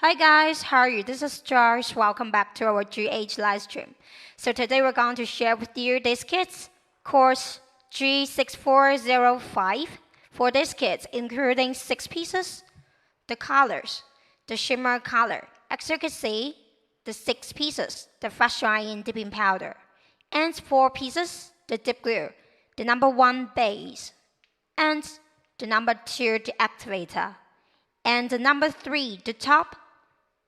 Hi guys, how are you? This is Josh. Welcome back to our GH live stream. So today we're going to share with you this kits, course G6405 for this kit, including 6 pieces, the colors, the shimmer color. As you can see, the 6 pieces, the fast drying dipping powder, and 4 pieces, the dip glue, the number 1 base, and the number 2, the activator, and the number 3, the top,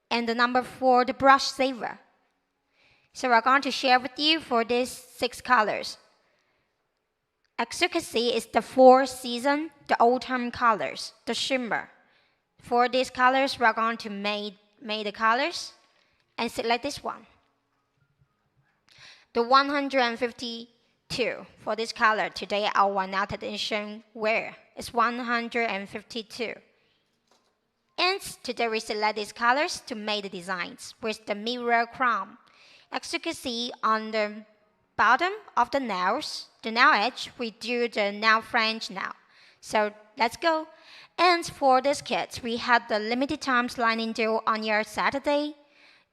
and the number 4, the brush saver. So we're going to share with you for these 6 colors. As you can see, it's the 4 season, the autumn colors, the shimmer. For these colors, we're going to make the colors and select this one. The 152 for this color, today our now edition wear is 152. And today we select these colors to make the designs with the mirror crown. As you can see on the bottom of the nails, the nail edge, we do the nail French now. So let's go. And for this kit, we have the limited time lining due on your Saturday.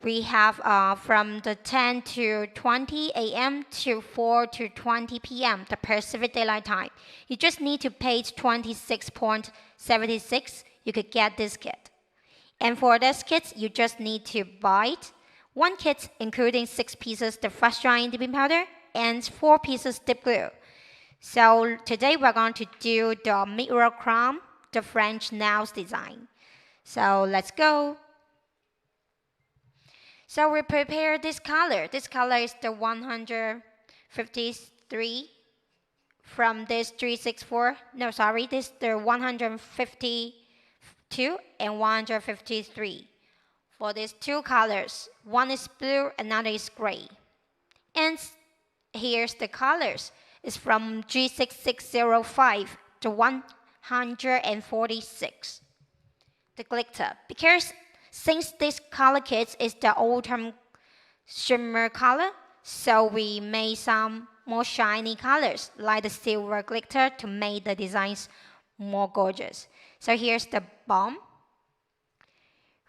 We have from the 10 to 20 a.m. to 4 to 20 p.m. the Pacific Daylight Time. You just need to pay 26.76. You could get this kit. And for this kit, you just need to buy 1 kit, including 6 pieces the fast drying dipping powder and 4 pieces dip glue. So today we're going to do the mirror crown, the French nails design. So let's go. So we prepare this color. This color is the 153 from this 364. No, sorry, this is the 152 and 153. For these 2 colors, one is blue, another is gray. And here's the colors. It's from G6605 to 146. The glitter, because since this color kit is the autumn shimmer color, so we made some more shiny colors like the silver glitter to make the designs more gorgeous. So here's the balm.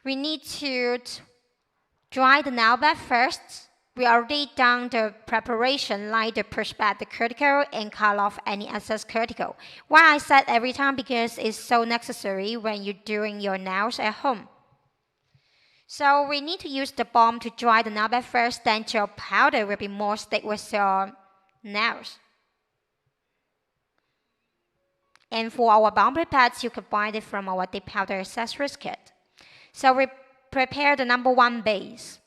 We need to dry the nail bed first. We already done the preparation like the push back the cuticle and cut off any excess cuticle. Why I said every time, because it's so necessary when you're doing your nails at home. So we need to use the balm to dry the nail bed first, then your powder will be more stick with your nails. And for our balm pads, you can buy it from our dip powder accessories kit. So we prepare the number 1 base.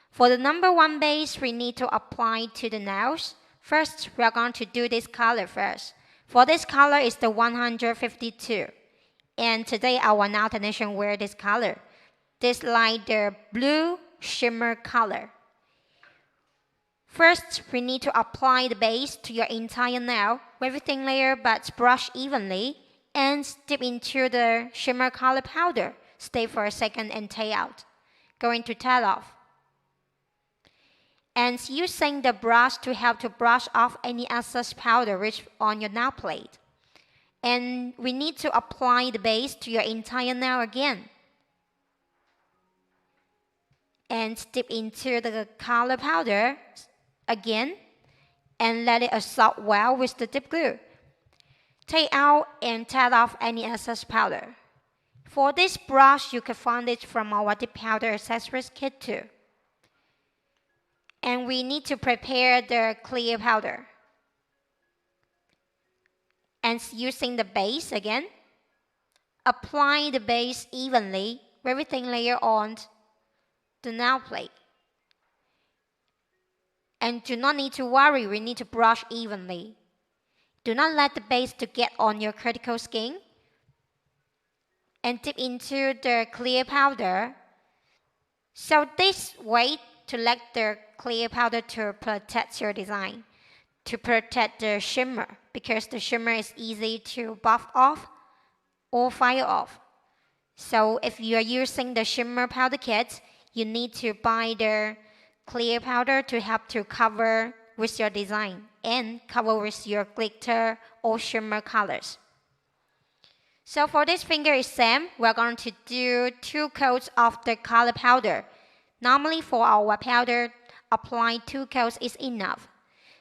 For the number 1 base, we need to apply to the nails. First, we are going to do this color first. For this color is the 152. And today our nail technician wear this color. This like the blue shimmer color. First, we need to apply the base to your entire nail, very thin layer but brush evenly, and dip into the shimmer color powder. Stay for a second and take out. Going to tail off. And using the brush to help to brush off any excess powder which on your nail plate. And we need to apply the base to your entire nail again. And dip into the color powder again and let it absorb well with the dip glue. Take out and tail off any excess powder. For this brush, you can find it from our dip powder accessories kit too. And we need to prepare the clear powder. And using the base again, apply the base evenly, very thin layer on the nail plate. And do not need to worry, we need to brush evenly. Do not let the base to get on your cuticle skin. And dip into the clear powder. So this way to let the clear powder to protect your design, to protect the shimmer, because the shimmer is easy to buff off or fire off. So if you are using the shimmer powder kit, you need to buy the clear powder to help to cover with your design and cover with your glitter or shimmer colors. So for this finger is same, we're going to do 2 coats of the color powder. Normally for our powder, apply 2 coats is enough.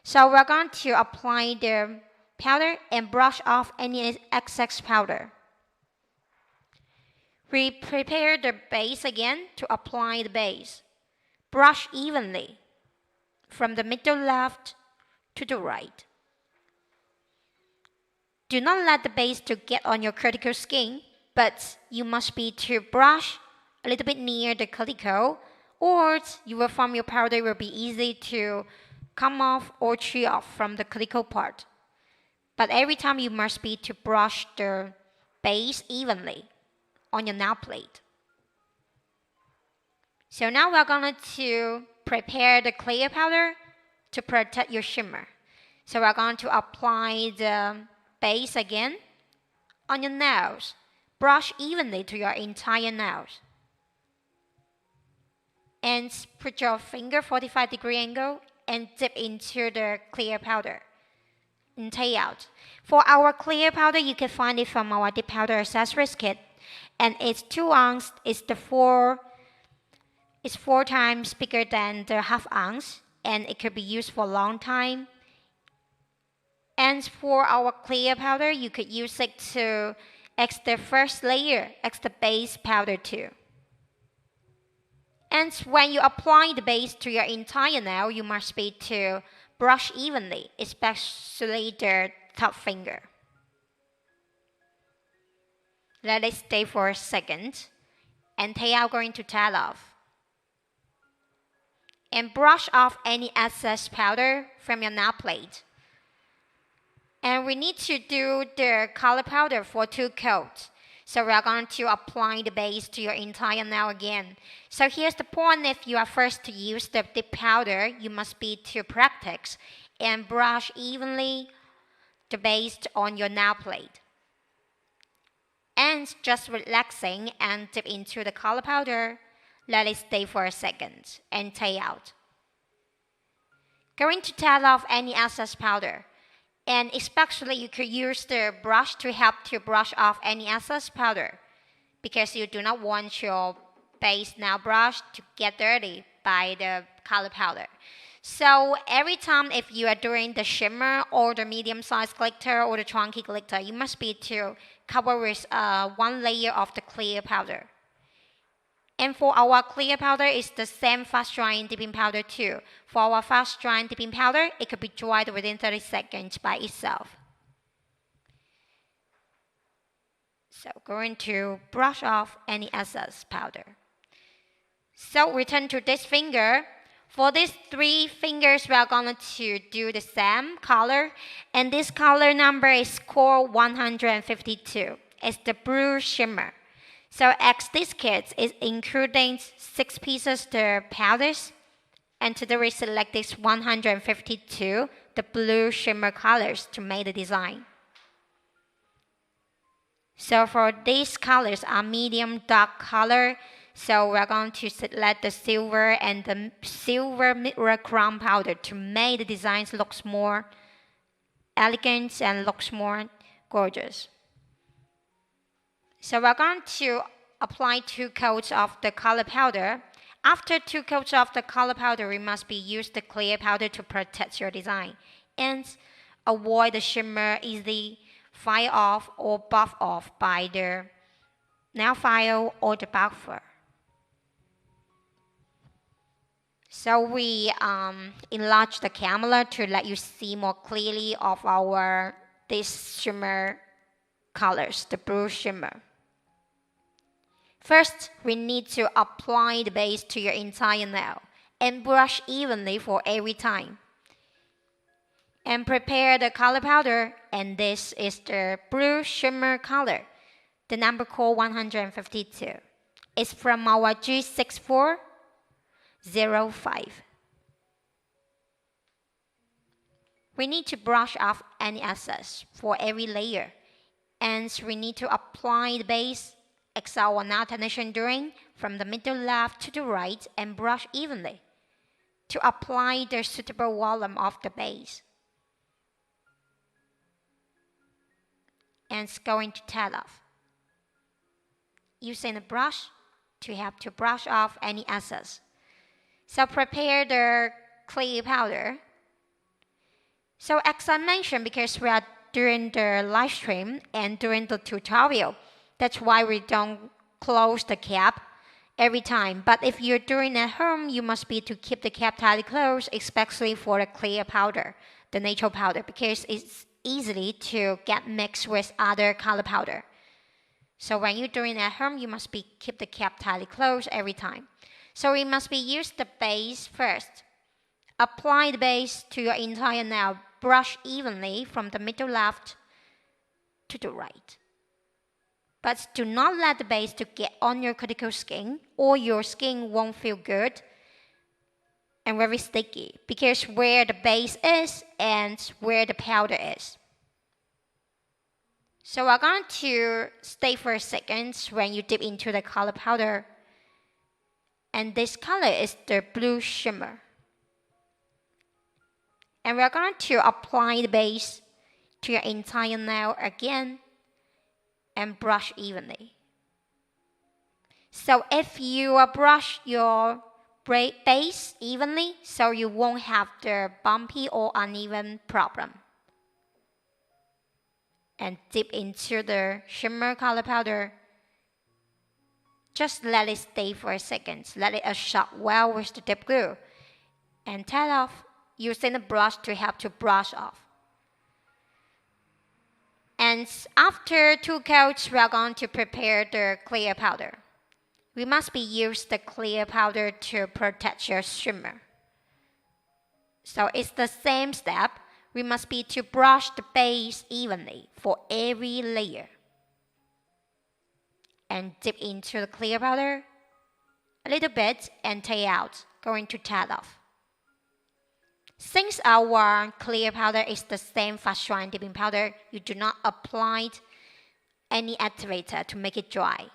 So we're going to apply the powder and brush off any excess powder. We prepare the base again to apply the base. Brush evenly from the middle left to the right. Do not let the base to get on your cuticle skin, but you must be to brush a little bit near the cuticle, or your powder will be easy to come off or chew off from the cuticle part. But every time you must be to brush the base evenly on your nail plate. So now we're going to prepare the clear powder to protect your shimmer. So we're going to apply the base again on your nails. Brush evenly to your entire nails. And put your finger 45-degree angle and dip into the clear powder. And take out. For our clear powder, you can find it from our dip powder accessories kit. And it's 2 ounce. It's 4 times bigger than the ½ ounce. And it could be used for a long time. And for our clear powder, you could use it to extra first layer, extra base powder too. And when you apply the base to your entire nail, you must be to brush evenly, especially the top finger. Let it stay for a second, and take out going to tap off. And brush off any excess powder from your nail plate. And we need to do the color powder for 2 coats. So we are going to apply the base to your entire nail again. So here's the point: if you are first to use the dip powder, you must be to practice and brush evenly the base on your nail plate. And just relaxing and dip into the color powder. Let it stay for a second and take out. Going to tap off any excess powder. And especially you could use the brush to help to brush off any excess powder, because you do not want your base nail brush to get dirty by the color powder. So every time if you are doing the shimmer or the medium-sized glitter or the chunky glitter, you must be to cover with 1 layer of the clear powder. And for our clear powder, it's the same fast drying dipping powder too. For our fast drying dipping powder, it could be dried within 30 seconds by itself. So going to brush off any excess powder. So return to this finger. For these 3 fingers, we are going to do the same color. And this color number is called 152. It's the blue shimmer. So as this kit is including 6 pieces the powders, and today we select this 152, the blue shimmer colors to make the design. So for these colors are medium dark color, so we're going to select the silver and the silver mirror crown powder to make the designs looks more elegant and looks more gorgeous. So we're going to apply 2 coats of the color powder. After 2 coats of the color powder, we must be use the clear powder to protect your design and avoid the shimmer easily fire off or buff off by the nail file or the buffer. So we enlarge the camera to let you see more clearly of this shimmer colors, the blue shimmer. First, we need to apply the base to your entire nail and brush evenly for every time. And prepare the color powder, and this is the blue shimmer color, the number called 152. It's from our G6405. We need to brush off any excess for every layer, and we need to apply the base as our nail technician doing from the middle left to the right and brush evenly to apply the suitable volume of the base. And it's going to tap off. using a brush to help to brush off any excess. So prepare the clear powder. So as I mentioned, because we are doing the live stream and during the tutorial, that's why we don't close the cap every time. But if you're doing at home, you must be to keep the cap tightly closed, especially for the clear powder, the natural powder, because it's easily to get mixed with other color powder. So when you're doing at home, you must be keep the cap tightly closed every time. So we must be use the base first. Apply the base to your entire nail. Brush evenly from the middle left to the right. But do not let the base to get on your cuticle skin, or your skin won't feel good and very sticky, because where the base is and where the powder is. So we're going to stay for a second when you dip into the color powder. And this color is the blue shimmer. And we're going to apply the base to your entire nail again and brush evenly. So if you brush your base evenly, so you won't have the bumpy or uneven problem. And dip into the shimmer color powder. Just let it stay for a second. Let it absorb well with the dip glue. And tap off using a brush to help to brush off. And after 2 coats, we are going to prepare the clear powder. We must be use the clear powder to protect your shimmer. So it's the same step. We must be to brush the base evenly for every layer. And dip into the clear powder a little bit and take out, going to tap off. Since our clear powder is the same fast drying dipping powder, you do not apply any activator to make it dry.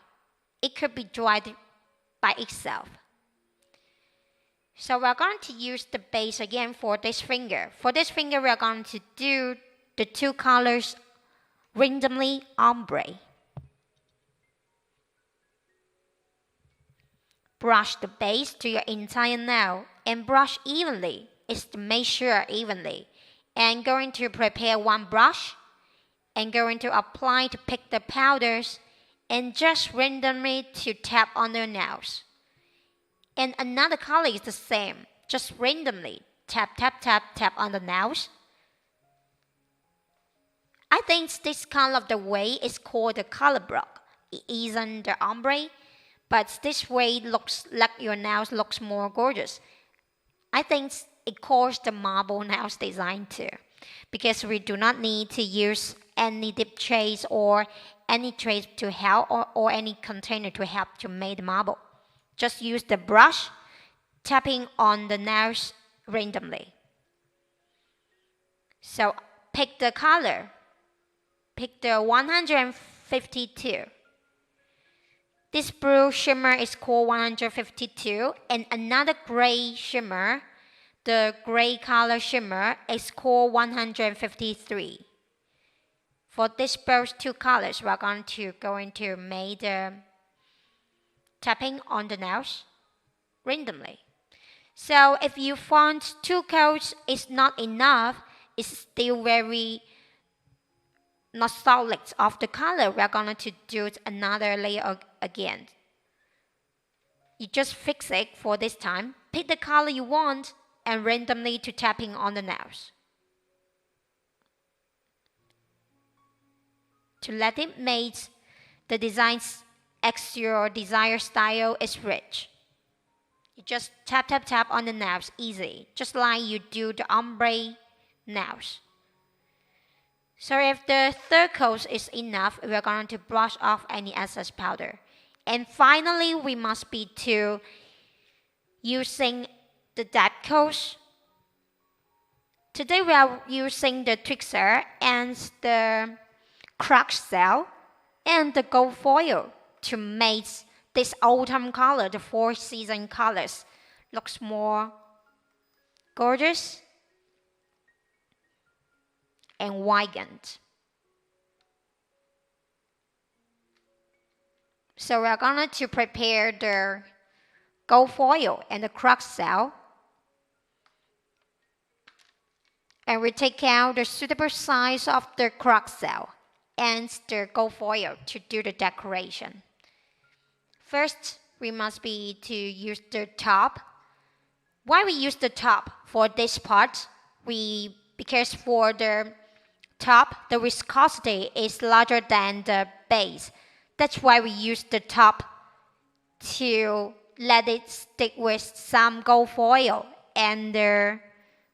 It could be dried by itself. So we're going to use the base again for this finger. For this finger, we're going to do the 2 colors randomly ombre. Brush the base to your entire nail and brush evenly. Is to make sure evenly. And going to prepare 1 brush and going to apply to pick the powders and just randomly to tap on their nails. And another color is the same. Just randomly tap, tap, tap, tap on the nails. I think this kind of the way is called the color block. It isn't the ombre, but this way looks like your nails looks more gorgeous. I think it calls the marble nails design too, because we do not need to use any dip trays or any trays to help or any container to help to make the marble. Just use the brush, tapping on the nails randomly. So pick the color. Pick the 152. This blue shimmer is called 152, and another gray shimmer, the gray color shimmer, is called 153. For this both 2 colors, we're going to make the tapping on the nails randomly. So if you find 2 coats is not enough, it's still very not solid of the color, we're going to do another layer again. You just fix it for this time. Pick the color you want and randomly to tapping on the nails. To let it make the designs as your desired style is rich. You just tap, tap, tap on the nails easily, just like you do the ombre nails. So if the 3rd coat is enough, we're going to brush off any excess powder. And finally, we must be to using the dip coat. Today we are using the Twixer and the crushed cell and the gold foil to make this autumn color, the 4 season colors, looks more gorgeous and vibrant. So we're going to prepare the gold foil and the crust cell. And we take out the suitable size of the crust cell and the gold foil to do the decoration. First, we must be to use the top. Why we use the top for this part? Because for the top, the viscosity is larger than the base. That's why we use the top to let it stick with some gold foil and the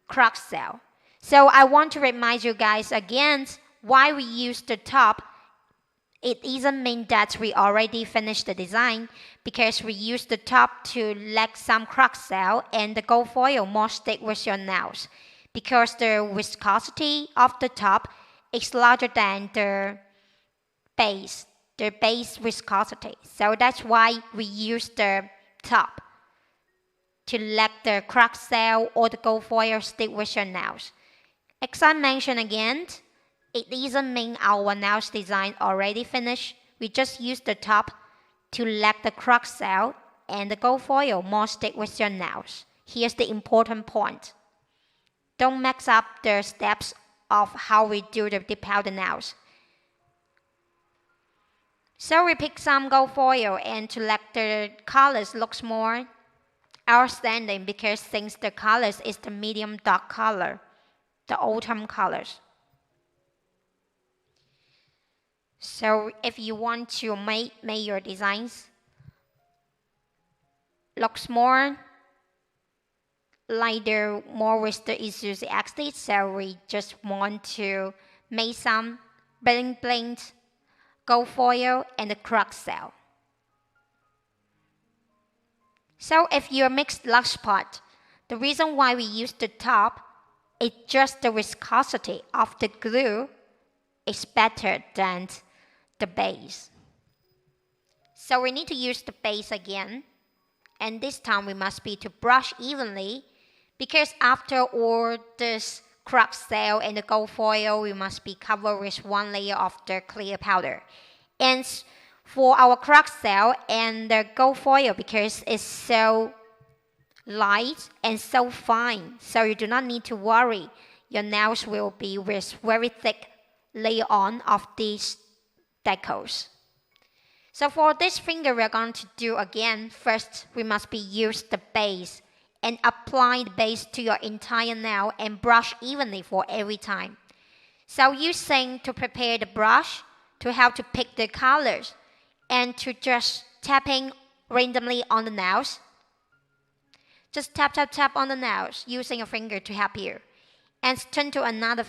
crust cell. So I want to remind you guys again why we use the top. It doesn't mean that we already finished the design, because we use the top to let some crust cell and the gold foil more stick with your nails, because the viscosity of the top is larger than the base viscosity. So that's why we use the top to let the crust cell or the gold foil stick with your nails. As I mentioned again, it doesn't mean our nails design already finished. We just use the top to let the crust cell and the gold foil more stick with your nails. Here's the important point. Don't mix up the steps of how we do the dip powder nails. So we pick some gold foil and to let the colors look more outstanding, because since the colors is the medium dark color, the autumn colors. So if you want to make your designs looks more lighter, more with the enthusiastic, so we just want to make some bling bling gold foil and the crust cell. So if you mix large part, the reason why we use the top is just the viscosity of the glue is better than the base. So we need to use the base again, and this time we must be to brush evenly, because after all this crust cell and the gold foil, we must be covered with one layer of the clear powder. And for our crust cell and the gold foil, because it's so light and so fine, so you do not need to worry. Your nails will be with very thick layer on of these decals. So for this finger, we're going to do again. First, we must be use the base and apply the base to your entire nail and brush evenly for every time. So using to prepare the brush to help to pick the colors and to just tapping randomly on the nails. Just tap tap tap on the nails using a finger to help you, and turn to another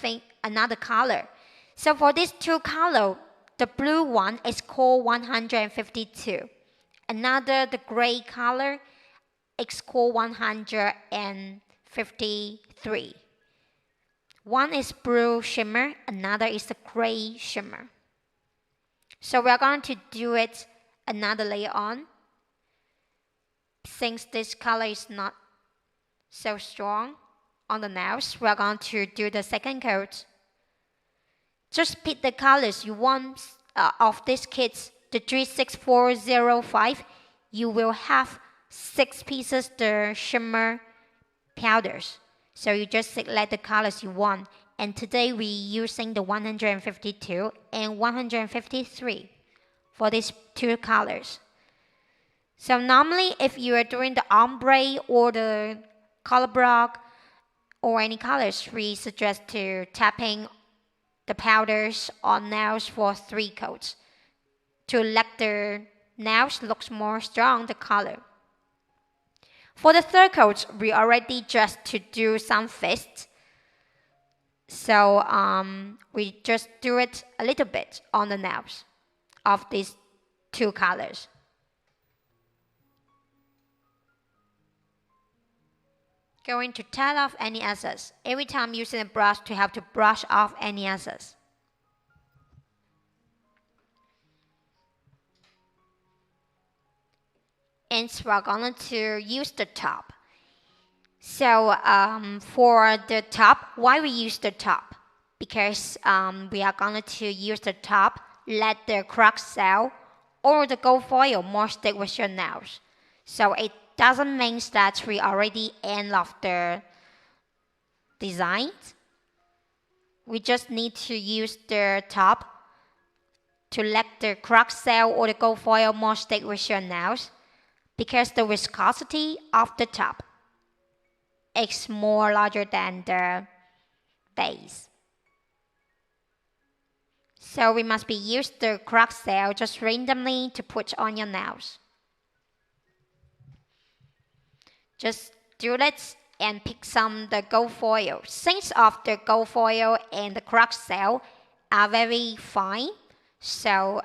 color. So for these two colors, the blue one is called 152. Another, the gray color, is called 153. One is blue shimmer, another is the gray shimmer. So we're going to do it another layer on. Since this color is not so strong on the nails, we're going to do the second coat. Just pick the colors you want of this kit, the 36405. You will have 6 pieces the shimmer powders. So you just select the colors you want. And today we're using the 152 and 153 for these two colors. So normally if you are doing the ombre or the color block or any colors, we suggest to tapping the powders on nails for 3 coats to let the nails look more strong, the color. For the third coat, we already just to do some fists. So we just do it a little bit on the nails of these 2 colors. Going to tap off any excess. Every time using a brush to help to brush off any excess. And so we're going to use the top. So for the top, why we use the top? Because we are going to use the top, let the crust cell or the gold foil more stick with your nails. So it doesn't mean that we already end of the design. We just need to use the top to let the cracked cell or the gold foil more stick with your nails, because the viscosity of the top is more larger than the base. So we must be use the cracked cell just randomly to put on your nails. Just do it and pick some the gold foil. Since of the gold foil and the cracked cell are very fine, so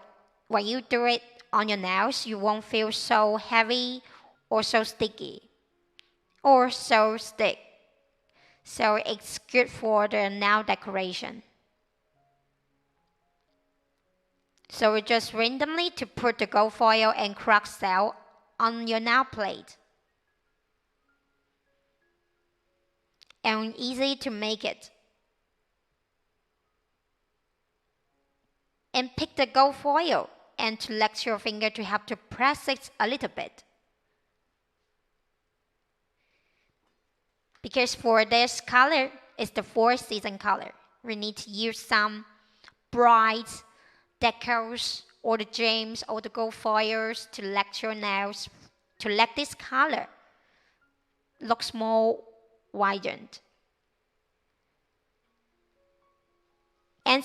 when you do it on your nails, you won't feel so heavy or so sticky or so thick. So it's good for the nail decoration. So we just randomly to put the gold foil and cracked cell on your nail plate. And easy to make it. And pick the gold foil and to let your finger to have to press it a little bit. Because for this color, it's the 4-season color. We need to use some bright decals or the gems or the gold foils to let your nails, to let this color looks more widened. And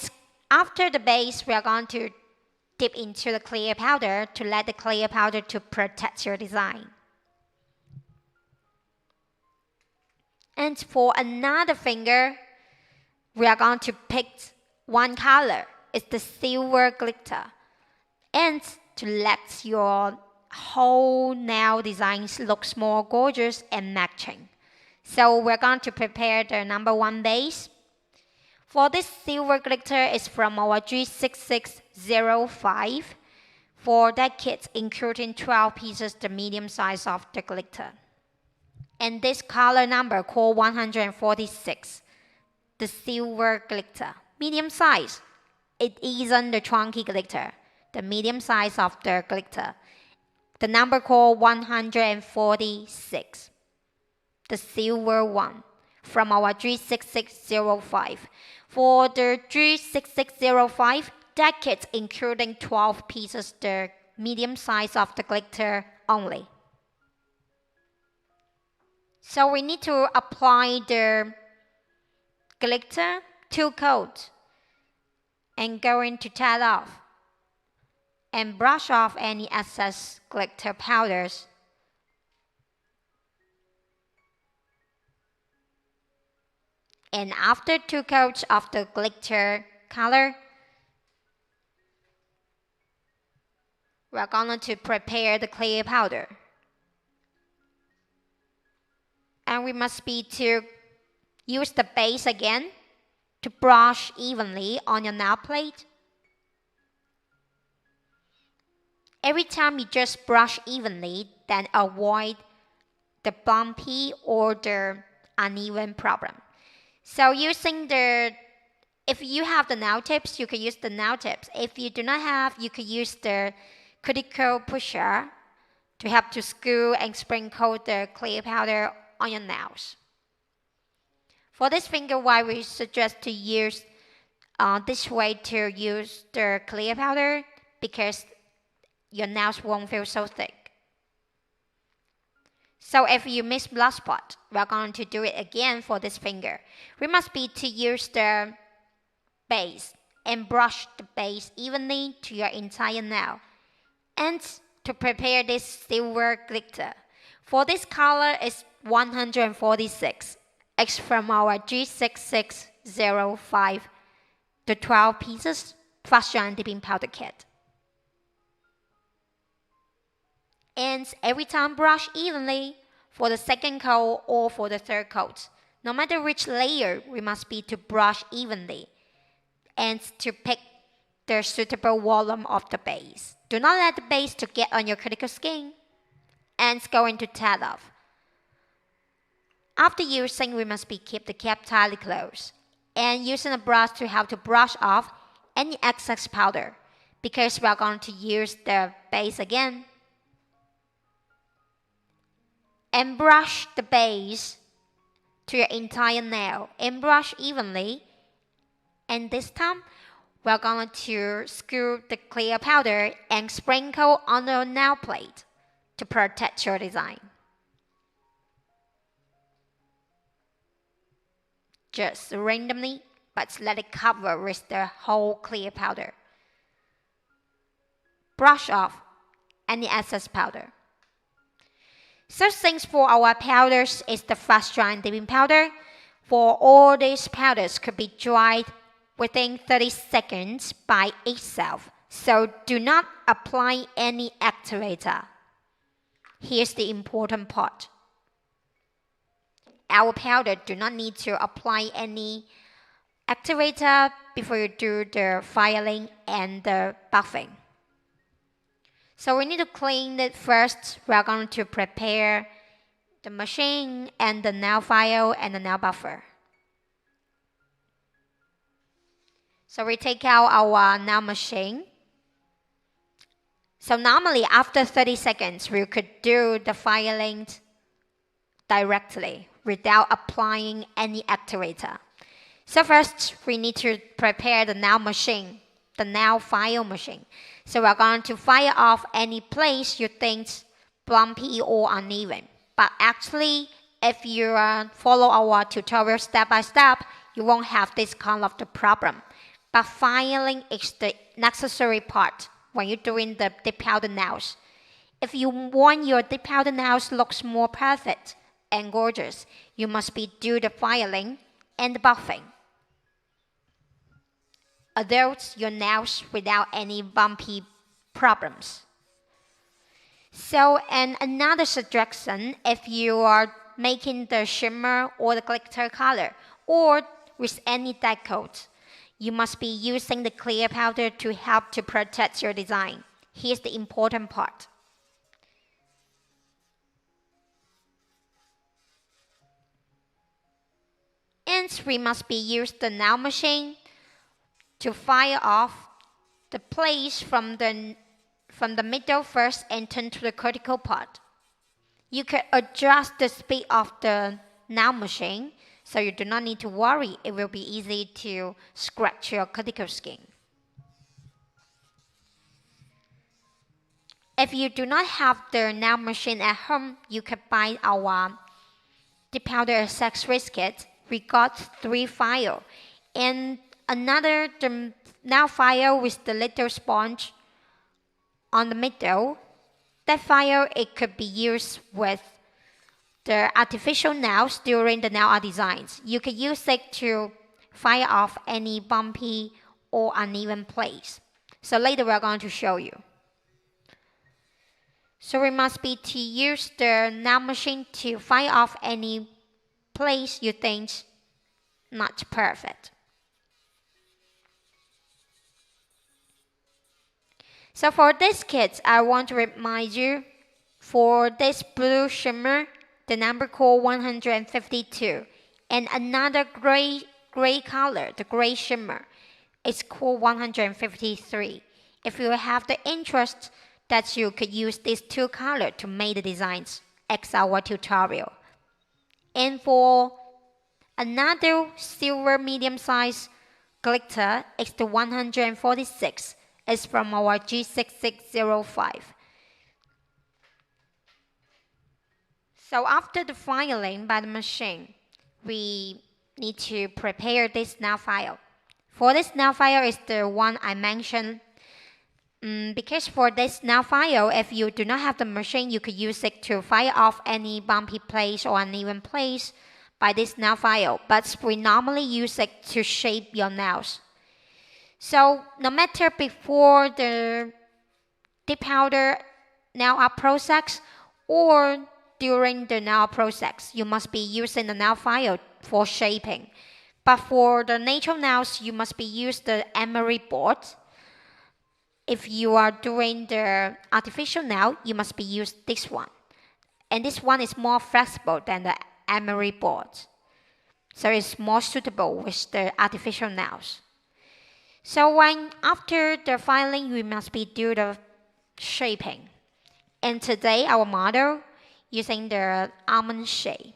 after the base, we are going to dip into the clear powder to let the clear powder to protect your design. And for another finger, we are going to pick one color. It's the silver glitter. And to let your whole nail designs looks more gorgeous and matching. So we're going to prepare the number 1 base. For this silver glitter is from our G6605. For that kit, including 12 pieces, the medium size of the glitter. And this color number called 146, the silver glitter, medium size. It isn't the chunky glitter, the medium size of the glitter. The number called 146, the silver one, from our G6605. For the G6605, that kit including 12 pieces, the medium size of the glitter only. So we need to apply the glitter 2 coats and going to tap off and brush off any excess glitter powders. And after 2 coats of the glitter color, we're going to prepare the clear powder. And we must be to use the base again to brush evenly on your nail plate. Every time you just brush evenly, then avoid the bumpy or the uneven problem. So using if you have the nail tips, you can use the nail tips. If you do not have, you could use the cuticle pusher to help to screw and sprinkle the clear powder on your nails. For this finger, why we suggest to use this way to use the clear powder, because your nails won't feel so thick. So if you miss blood spot, we're going to do it again for this finger. We must be to use the base and brush the base evenly to your entire nail. And to prepare this silver glitter. For this color is 146. It's from our G6605, the 12 pieces fast dry dipping powder kit. And every time brush evenly for the second coat or for the third coat. No matter which layer, we must be to brush evenly and to pick the suitable volume of the base. Do not let the base to get on your cuticle skin and it's going to tap off. After using, we must be keep the cap tightly closed and using a brush to help to brush off any excess powder, because we are going to use the base again. And brush the base to your entire nail and brush evenly. And this time, we're going to scoop the clear powder and sprinkle on the nail plate to protect your design. Just randomly, but let it cover with the whole clear powder. Brush off any excess powder. Such things for our powders is the fast drying dipping powder. For all these powders could be dried within 30 seconds by itself, so do not apply any activator. Here's the important part. Our powder do not need to apply any activator before you do the filing and the buffing. So we need to clean it first. We are going to prepare the machine and the nail file and the nail buffer. So we take out our nail machine. So normally after 30 seconds, we could do the filing directly without applying any activator. So first, we need to prepare the nail machine, the nail file machine. So we're going to file off any place you think bumpy or uneven. But actually, if you follow our tutorial step by step, you won't have this kind of the problem. But filing is the necessary part when you're doing the dip powder nails. If you want your dip powder nails looks more perfect and gorgeous, you must do the filing and the buffing. Adults your nails without any bumpy problems. So, and another suggestion, if you are making the shimmer or the glitter color or with any deck coat, you must be using the clear powder to help to protect your design. Here's the important part. And we must use the nail machine to file off the place from the middle first and turn to the critical part. You can adjust the speed of the nail machine, so you do not need to worry. It will be easy to scratch your cuticle skin. If you do not have the nail machine at home, you can buy our dip powder accessories kit. We got 3 files and another the nail file with the little sponge on the middle. That file, it could be used with the artificial nails during the nail art designs. You can use it to file off any bumpy or uneven place. So later we're going to show you. So we must to use the nail machine to file off any place you think not perfect. So for this kit, I want to remind you, for this blue shimmer, the number code 152, and another gray color, the gray shimmer, it's called 153. If you have the interest, that you could use these 2 colors to make the designs as our tutorial. And for another silver medium size glitter, it's the 146. It's from our G6605. So after the filing by the machine, we need to prepare this nail file. For this nail file is the one I mentioned. Because for this nail file, if you do not have the machine, you could use it to file off any bumpy place or uneven place by this nail file. But we normally use it to shape your nails. So no matter before the dip powder nail art process or during the nail process, you must be using the nail file for shaping. But for the natural nails, you must use the emery board. If you are doing the artificial nail, you must use this one. And this one is more flexible than the emery board. So it's more suitable with the artificial nails. So when after the filing, we must be do the shaping. And today our model using the almond shape.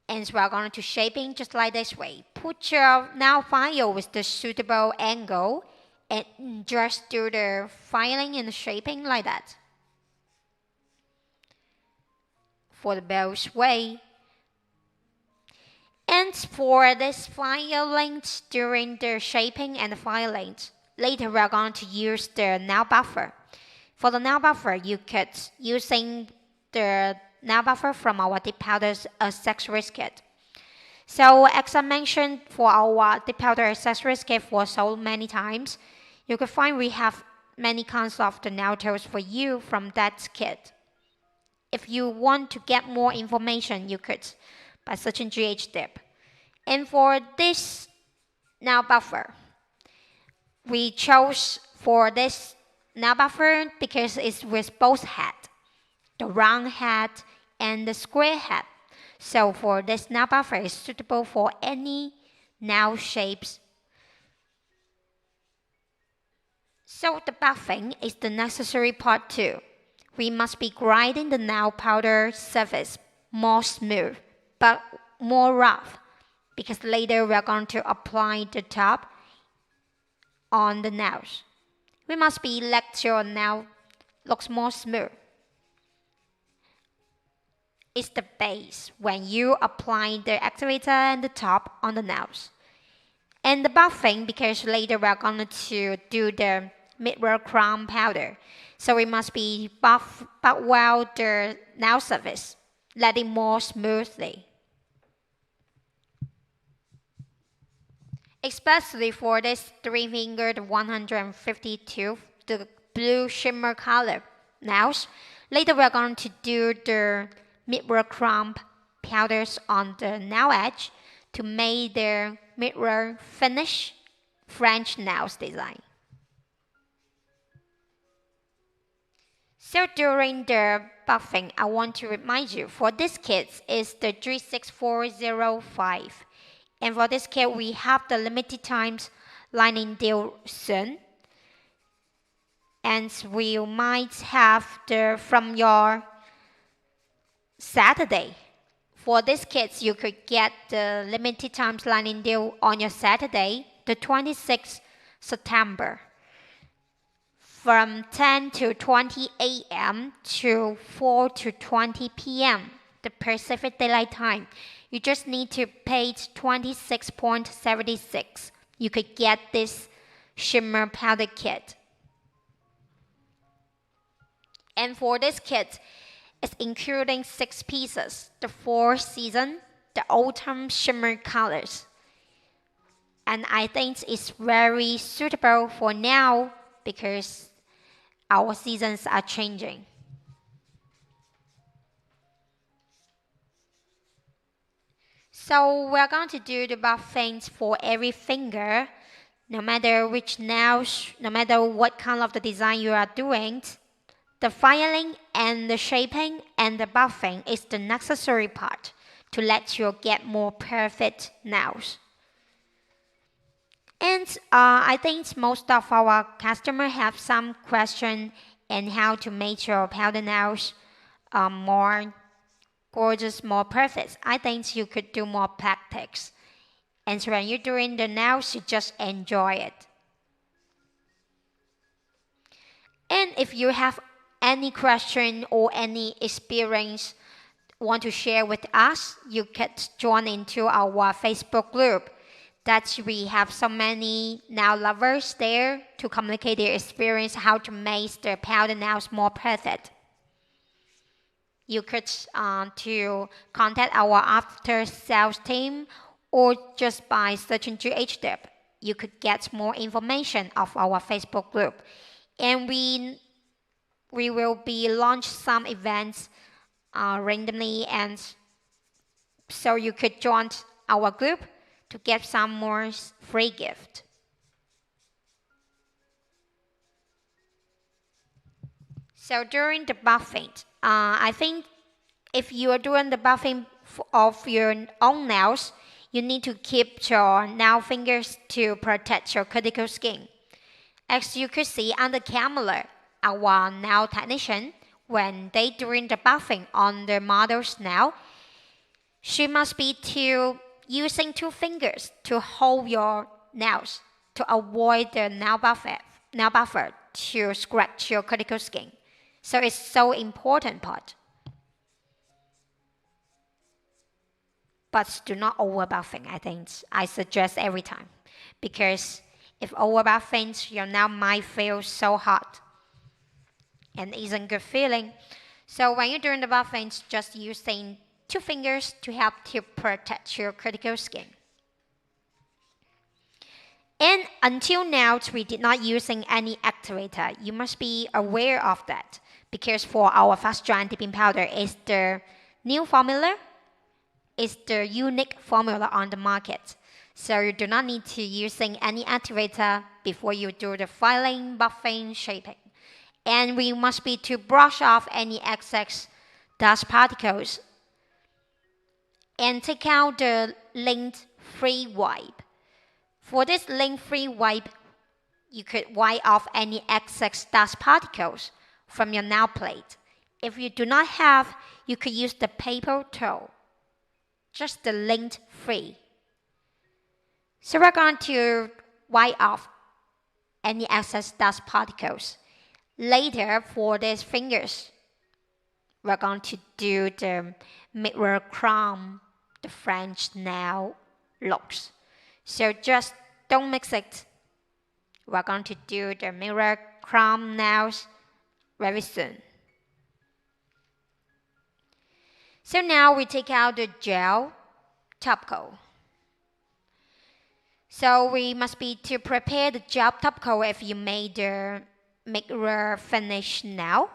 And so we're going to shaping just like this way. Put your nail file with the suitable angle and just do the filing and shaping like that. For the both way. And for this file length during the shaping and the filing, later we're going to use the nail buffer. For the nail buffer, you could using the nail buffer from our dip powders accessories kit. So as I mentioned for our dip powder accessories kit for so many times, you can find we have many kinds of the nail tools for you from that kit. If you want to get more information, you could by searching GHdip. And for this nail buffer, we chose for this nail buffer because it's with both head, the round head and the square head. So for this nail buffer is suitable for any nail shapes. So the buffing is the necessary part too. We must be grinding the nail powder surface more smooth, but more rough, because later we are going to apply the top on the nails. We must be let your nail looks more smooth. It's the base when you apply the activator and the top on the nails. And the buffing, because later we are going to do the mid-roll crown powder. So we must be buff well the nail surface, let it more smoothly. Especially for this 3-fingered 152, the blue shimmer color nails. Later we are going to do the mid-roll crown powders on the nail edge to make the mid-roll finish French nails design. So during the buffing, I want to remind you, for this kit is the G6405. And for this kit, we have the limited times lining due soon. And we might have the from your Saturday. For this kit, you could get the limited times lining due on your Saturday, the 26th September. From 10 to 20 a.m. to 4 to 20 p.m. the Pacific Daylight Time. You just need to pay 26.76. You could get this shimmer powder kit. And for this kit, it's including 6 pieces, the 4 season, the autumn shimmer colors. And I think it's very suitable for now because our seasons are changing. So we're going to do the buffings for every finger, no matter which nails, no matter what kind of the design you are doing. The filing and the shaping and the buffing is the necessary part to let you get more perfect nails. And I think most of our customers have some question in how to make your powder nails more gorgeous, more perfect. I think you could do more practice. And so when you're doing the nails, you just enjoy it. And if you have any question or any experience want to share with us, you could join into our Facebook group. That we have so many nail lovers there to communicate their experience how to make their powder nails more perfect. You could to contact our after sales team or just by searching GHdip. You could get more information of our Facebook group. And we will be launch some events randomly, and so you could join our group to get some more free gift. So during the buffing, I think if you are doing the buffing of your own nails, you need to keep your nail fingers to protect your cuticle skin. As you could see on the camera, our nail technician, when they doing the buffing on the model's nail, she must be using 2 fingers to hold your nails to avoid the nail buffer to scratch your cuticle skin. So it's so important part. But do not over buffing, I suggest every time. Because if over buffing, your nail might feel so hot and isn't good feeling. So when you're doing the buffing, just using 2 fingers to help to protect your cuticle skin. And until now, we did not using any activator. You must be aware of that, because for our fast drying dipping powder is the new formula, is the unique formula on the market. So you do not need to using any activator before you do the filing, buffing, shaping. And we must be to brush off any excess dust particles and take out the lint-free wipe. For this lint-free wipe, you could wipe off any excess dust particles from your nail plate. If you do not have, you could use the paper towel, just the lint-free. So we're going to wipe off any excess dust particles. Later, for these fingers, we're going to do the mirror chrome, the French nail looks. So just don't mix it. We're going to do the mirror chrome nails very soon. So now we take out the gel top coat. So we must be to prepare the gel top coat if you made the mirror finish now.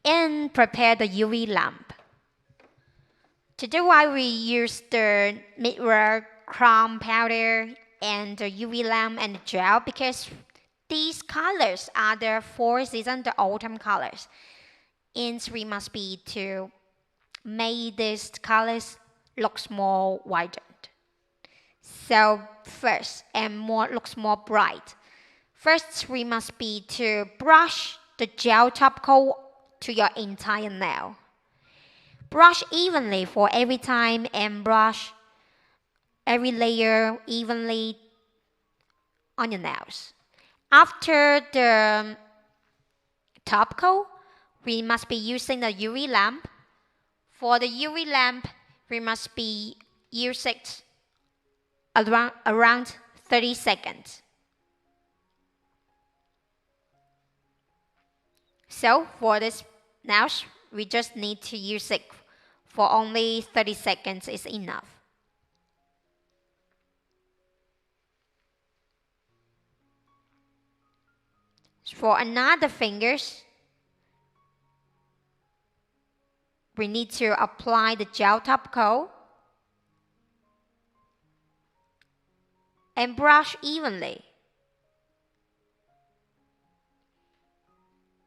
And prepare the UV lamp. To do why we use the mirror chrome powder and the UV lamp and the gel, because these colors are the 4 season, the autumn colors. And we must be to make these colors looks more vibrant. So first, and looks more bright. First, we must be to brush the gel top coat to your entire nail. Brush evenly for every time and brush every layer evenly on your nails. After the top coat, we must be using the UV lamp. For the UV lamp, we must be using it around 30 seconds. So for this nails, we just need to use it for only 30 seconds is enough. For another fingers, we need to apply the gel top coat and brush evenly.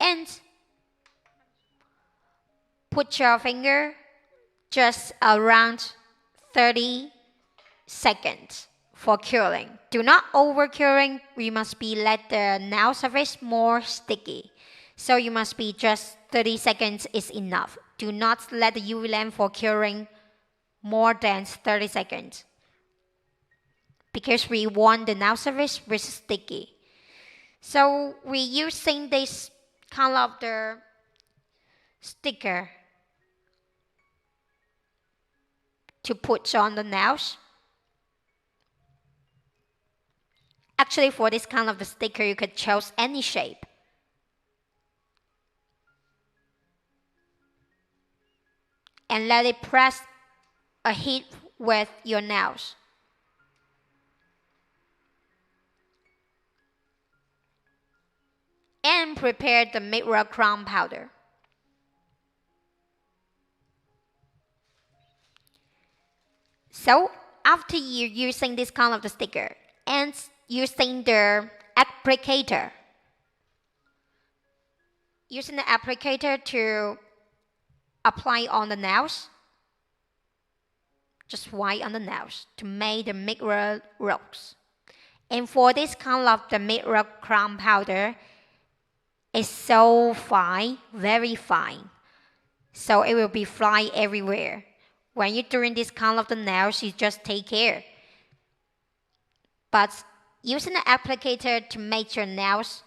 And put your finger just around 30 seconds for curing. Do not over curing. We must be let the nail surface more sticky. So you must be just 30 seconds is enough. Do not let the UV lamp for curing more than 30 seconds, because we want the nail surface which is sticky. So we're using this kind of the sticker to put on the nails. Actually, for this kind of the sticker, you could choose any shape. And let it press a heat with your nails. And prepare the mirror chrome powder. So after you're using this kind of the sticker and using the applicator, to apply on the nails, just white on the nails to make the mirror looks. And for this color, the mirror crown powder is so fine, very fine. So it will be fly everywhere. When you're doing this color of the nails, you just take care. But using the applicator to make your nails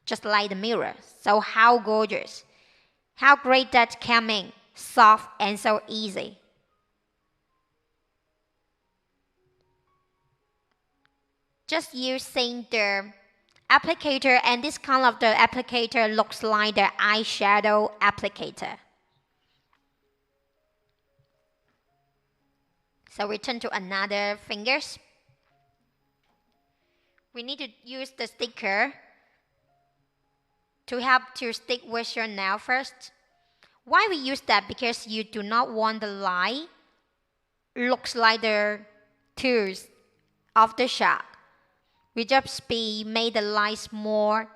just like the mirror. So how gorgeous. How great that coming, soft and so easy. Just using the applicator, and this color of the applicator looks like the eyeshadow applicator. So we turn to another fingers. We need to use the sticker to help to stick with your nail first. Why we use that? Because you do not want the line looks like the tooth of the shark. We just made the lines more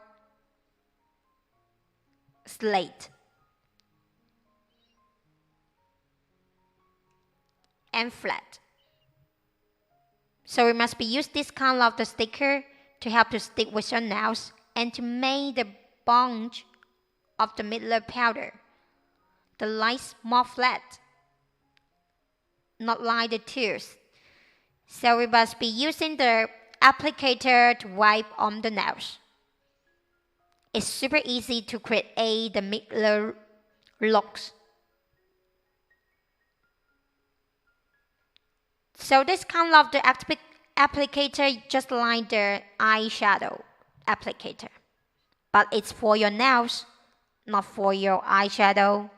straight and flat. So we must use this color of the sticker to help to stick with your nails and to make the bunch of the mirror powder, the lines more flat, not like the tooth. So we must be using the applicator to wipe on the nails. It's super easy to create the mirror looks. So this color of the applicator just like the eyeshadow applicator. But it's for your nails, not for your eyeshadow.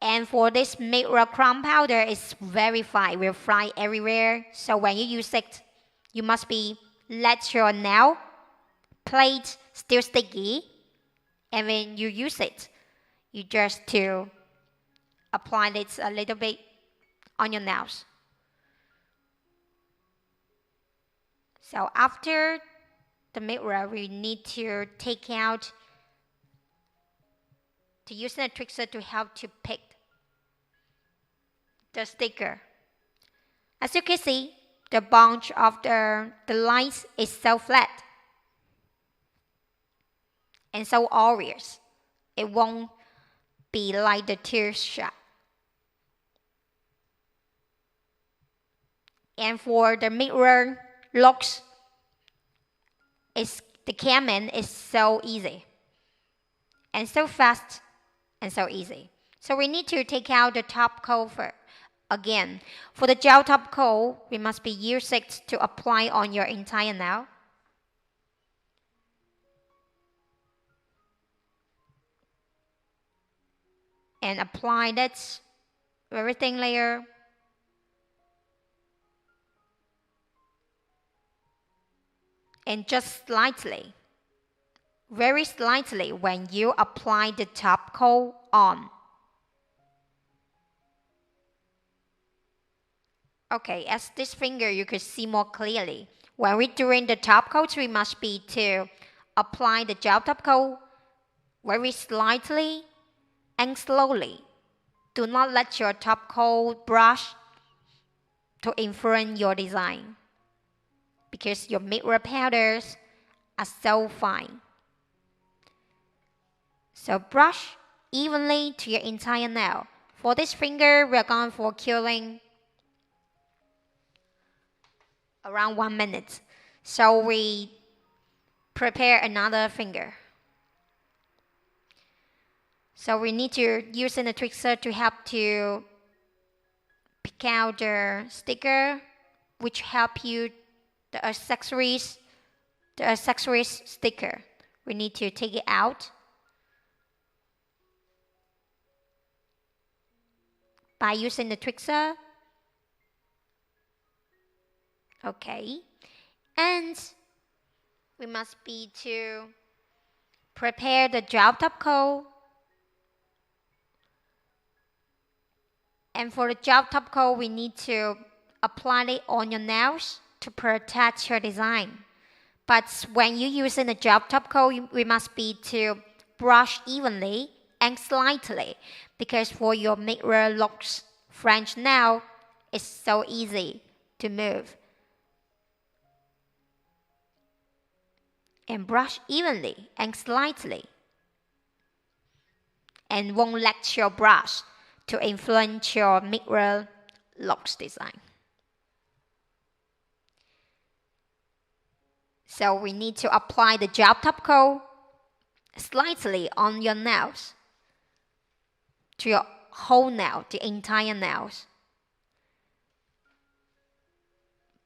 And for this mirror crown powder, it's very fine, will fly everywhere. So when you use it, you must let your nail plate still sticky. And when you use it, you just to apply it a little bit on your nails. So after the mirror, we need to take out to use a trickster to help to pick the sticker. As you can see, the bunch of the lines is so flat and so obvious. It won't be like the tooth shark. And for the mirror looks, the coming is so easy and so fast and so easy. So we need to take out the top coat first. Again, for the gel top coat, we must use it to apply on your entire nail. And apply that very thin layer. And just slightly, very slightly when you apply the top coat on. Okay, as this finger you could see more clearly. When we're doing the top coat, we must to apply the gel top coat very slightly and slowly. Do not let your top coat brush to influence your design, because your mirror powders are so fine. So brush evenly to your entire nail. For this finger, we're going for curing around 1 minute. So we prepare another finger. So we need to use a trickster to help to pick out the sticker, which help you the accessories sticker. We need to take it out by using the trickster. Okay, and we must to prepare the gel top coat. And for the gel top coat, we need to apply it on your nails to protect your design. But when you're using the gel top coat, we must to brush evenly and slightly, because for your mirror looks French nail is so easy to move. And brush evenly and slightly. And won't let your brush to influence your mirror looks design. So we need to apply the gel top coat slightly on your nails, to your whole nail, the entire nails.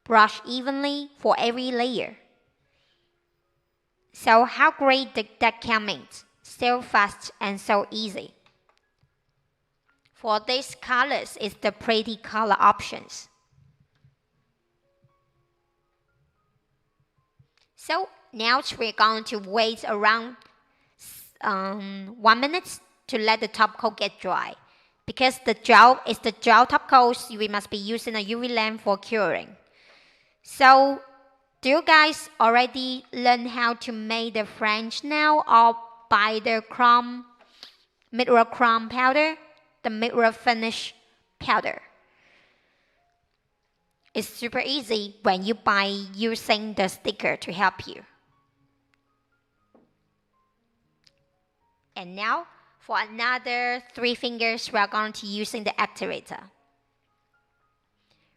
Brush evenly for every layer. So how great that can make, so fast and so easy. For these colors is the pretty color options. So now we're going to wait around 1 minute to let the top coat get dry. Because the gel is the gel top coat, we must be using a UV lamp for curing. So do you guys already learn how to make the French nail or buy the mirror chrome powder, the mirror finish powder? It's super easy when you buy using the sticker to help you. And now for another 3 fingers, we are going to using the activator.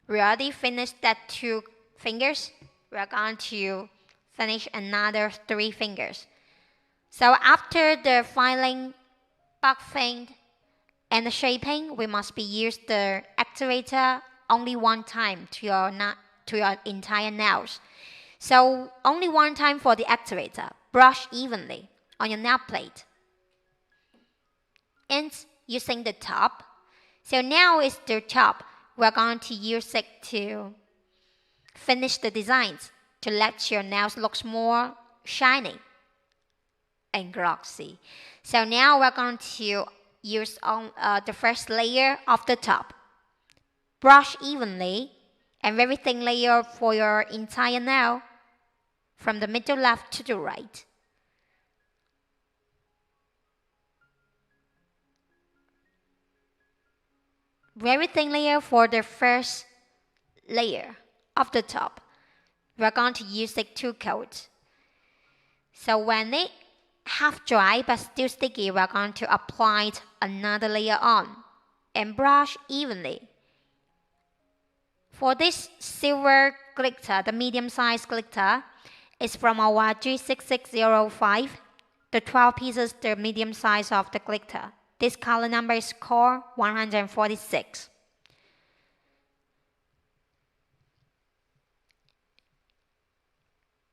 We already finished that 2 fingers. We are going to finish another 3 fingers. So after the filing, buffing, and the shaping, we must be use the activator only 1 time to your entire nails. So only 1 time for the activator. Brush evenly on your nail plate. And using the top. So now is the top. We're going to use it to finish the designs, to let your nails look more shiny and glossy. So now we're going to use the first layer of the top. Brush evenly and very thin layer for your entire nail from the middle left to the right. Very thin layer for the first layer of the top. We're going to use like 2 coats. So when it half dry but still sticky, we're going to apply another layer on and brush evenly. For this silver glitter, the medium-sized glitter, is from our G6605, the 12 pieces, the medium size of the glitter. This color number is called 146.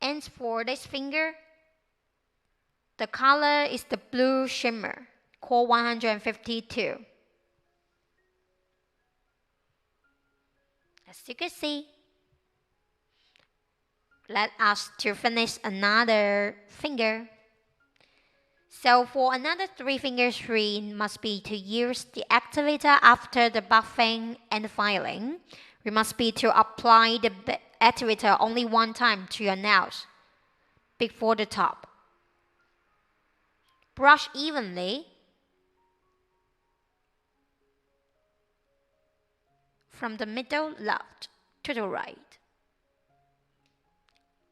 And for this finger, the color is the blue shimmer, called 152. As you can see, let us to finish another finger. So for another 3 fingers, we must be to use the activator after the buffing and filing. We must be to apply the activator only 1 time to your nails before the top. Brush evenly from the middle left to the right.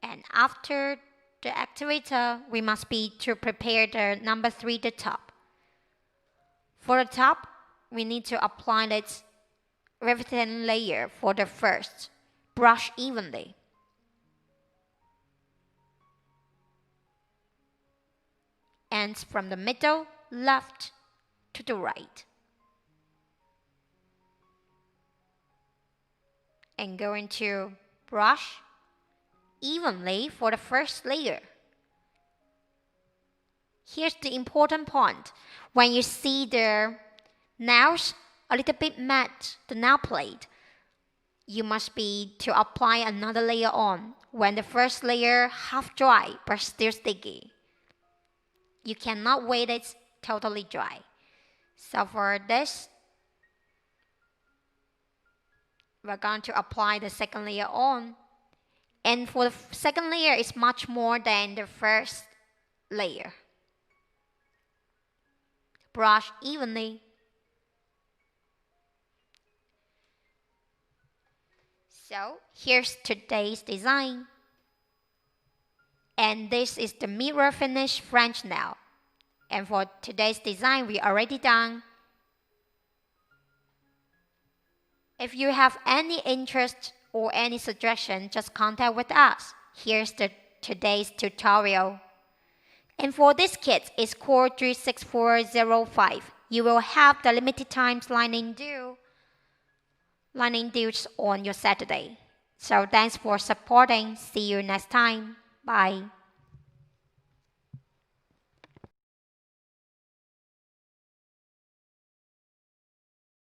And after the activator, we must be to prepare the number 3, the top. For the top, we need to apply this very thin layer for the first. Brush evenly. And from the middle left to the right. And going to brush evenly for the first layer. Here's the important point. When you see the nails a little bit matte, the nail plate, you must be to apply another layer on when the first layer half dry but still sticky. You cannot wait it totally dry. So for this, we're going to apply the second layer on. And for the second layer, it's much more than the first layer. Brush evenly. So here's today's design. And this is the mirror finish French nail. And for today's design, we already done. If you have any interest or any suggestion, just contact with us. Here's today's tutorial. And for this kit, it's core 36405. You will have the limited times lining dues on your Saturday. So thanks for supporting. See you next time. Bye.